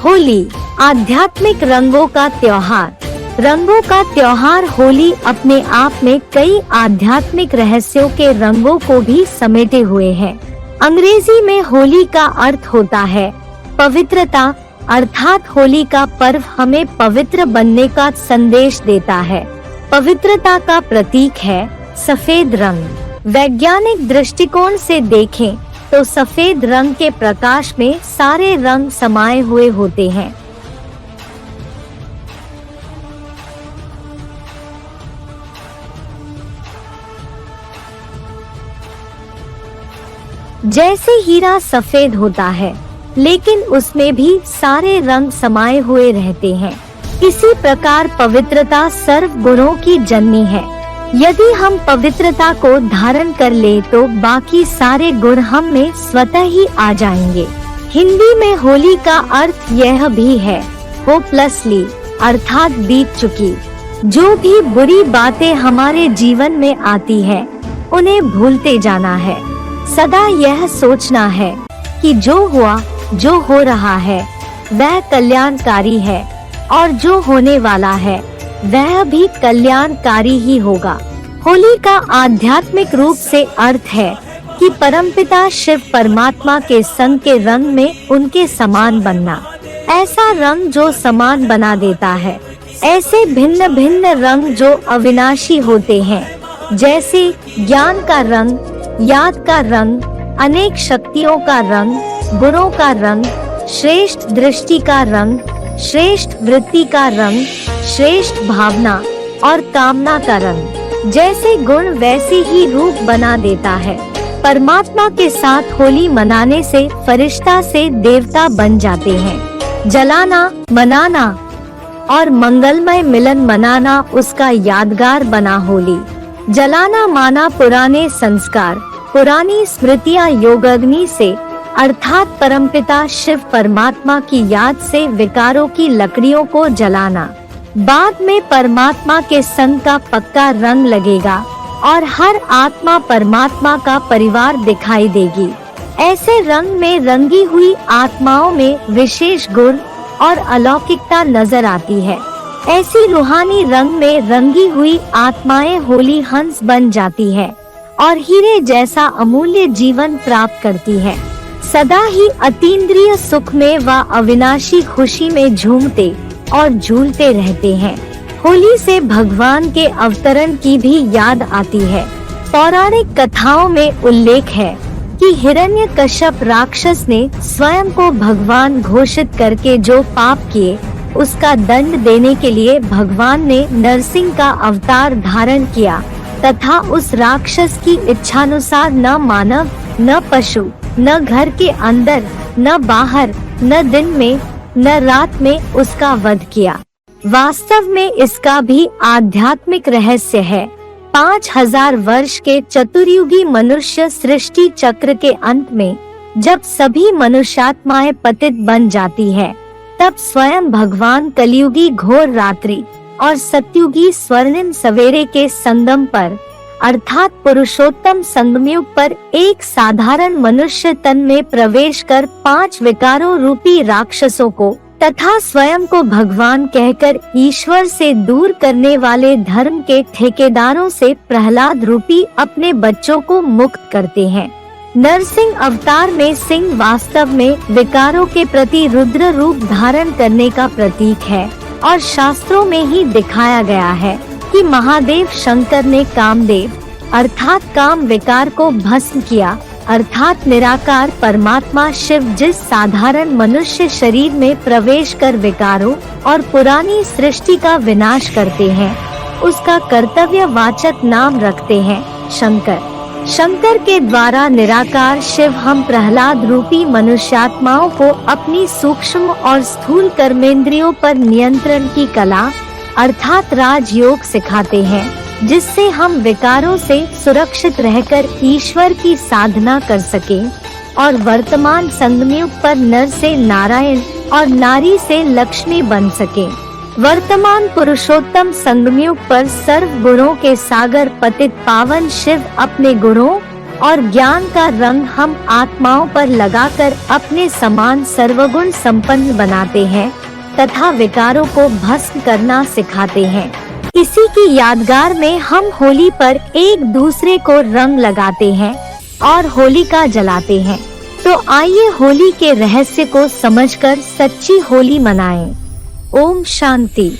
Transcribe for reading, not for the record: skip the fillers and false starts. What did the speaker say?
होली आध्यात्मिक रंगों का त्योहार। रंगों का त्योहार होली अपने आप में कई आध्यात्मिक रहस्यों के रंगों को भी समेटे हुए है। अंग्रेजी में होली का अर्थ होता है पवित्रता, अर्थात होली का पर्व हमें पवित्र बनने का संदेश देता है। पवित्रता का प्रतीक है सफेद रंग। वैज्ञानिक दृष्टिकोण से देखें तो सफेद रंग के प्रकाश में सारे रंग समाये हुए होते हैं। जैसे हीरा सफेद होता है, लेकिन उसमें भी सारे रंग समाये हुए रहते हैं। इसी प्रकार पवित्रता सर्व गुणों की जननी है। यदि हम पवित्रता को धारण कर ले तो बाकी सारे गुण हम में स्वतः ही आ जाएंगे। हिंदी में होली का अर्थ यह भी है होपलेसली, अर्थात बीत चुकी। जो भी बुरी बातें हमारे जीवन में आती है उन्हें भूलते जाना है। सदा यह सोचना है कि जो हुआ, जो हो रहा है वह कल्याणकारी है और जो होने वाला है वह भी कल्याणकारी ही होगा। होली का आध्यात्मिक रूप से अर्थ है कि परमपिता शिव परमात्मा के संग के रंग में उनके समान बनना। ऐसा रंग जो समान बना देता है। ऐसे भिन्न भिन्न रंग जो अविनाशी होते हैं, जैसे ज्ञान का रंग, याद का रंग, अनेक शक्तियों का रंग, गुणों का रंग, श्रेष्ठ दृष्टि का रंग, श्रेष्ठ वृत्ति का रंग, श्रेष्ठ भावना और कामना का रंग। जैसे गुण वैसे ही रूप बना देता है। परमात्मा के साथ होली मनाने से फरिश्ता से देवता बन जाते हैं। जलाना, मनाना और मंगलमय मिलन मनाना उसका यादगार बना होली। जलाना माना पुराने संस्कार, पुरानी स्मृतियाँ योगाग्नि से, अर्थात परमपिता शिव परमात्मा की याद से विकारों की लकड़ियों को जलाना। बाद में परमात्मा के संग का पक्का रंग लगेगा और हर आत्मा परमात्मा का परिवार दिखाई देगी। ऐसे रंग में रंगी हुई आत्माओं में विशेष गुण और अलौकिकता नजर आती है। ऐसी रूहानी रंग में रंगी हुई आत्माएं होली हंस बन जाती है और हीरे जैसा अमूल्य जीवन प्राप्त करती है। सदा ही अतीन्द्रिय सुख में व अविनाशी खुशी में झूमते और झूलते रहते हैं। होली से भगवान के अवतरण की भी याद आती है। पौराणिक कथाओं में उल्लेख है कि हिरण्यकश्यप राक्षस ने स्वयं को भगवान घोषित करके जो पाप किए उसका दंड देने के लिए भगवान ने नरसिंह का अवतार धारण किया तथा उस राक्षस की इच्छानुसार न मानव, न पशु, न घर के अंदर, न बाहर, न दिन में, न रात में उसका वध किया। वास्तव में इसका भी आध्यात्मिक रहस्य है। 5000 वर्ष के चतुर्युगी मनुष्य सृष्टि चक्र के अंत में जब सभी मनुष्यात्माएं पतित बन जाती है, तब स्वयं भगवान कलियुगी घोर रात्रि और सत्युगी स्वर्णिम सवेरे के संगम पर, अर्थात पुरुषोत्तम संगमयुग पर एक साधारण मनुष्य तन में प्रवेश कर 5 विकारों रूपी राक्षसों को तथा स्वयं को भगवान कहकर ईश्वर से दूर करने वाले धर्म के ठेकेदारों से प्रहलाद रूपी अपने बच्चों को मुक्त करते हैं। नरसिंह अवतार में सिंह वास्तव में विकारों के प्रति रुद्र रूप धारण करने का प्रतीक है और शास्त्रों में ही दिखाया गया है कि महादेव शंकर ने कामदेव अर्थात काम विकार को भस्म किया, अर्थात निराकार परमात्मा शिव जिस साधारण मनुष्य शरीर में प्रवेश कर विकारों और पुरानी सृष्टि का विनाश करते हैं, उसका कर्तव्य वाचक नाम रखते हैं शंकर। शंकर के द्वारा निराकार शिव हम प्रहलाद रूपी मनुष्यात्माओं को अपनी सूक्ष्म और स्थूल कर्मेंद्रियों पर नियंत्रण की कला अर्थात राजयोग सिखाते हैं, जिससे हम विकारों से सुरक्षित रहकर ईश्वर की साधना कर सकें और वर्तमान संगमयुग पर नर से नारायण और नारी से लक्ष्मी बन सकें। वर्तमान पुरुषोत्तम संगमयुग पर सर्व गुणों के सागर पतित पावन शिव अपने गुणों और ज्ञान का रंग हम आत्माओं पर लगाकर अपने समान सर्वगुण संपन्न बनाते हैं तथा विकारों को भस्म करना सिखाते हैं। इसी की यादगार में हम होली पर एक दूसरे को रंग लगाते हैं और होलिका जलाते हैं। तो आइए होली के रहस्य को समझकर सच्ची होली मनाएं। ओम शांति।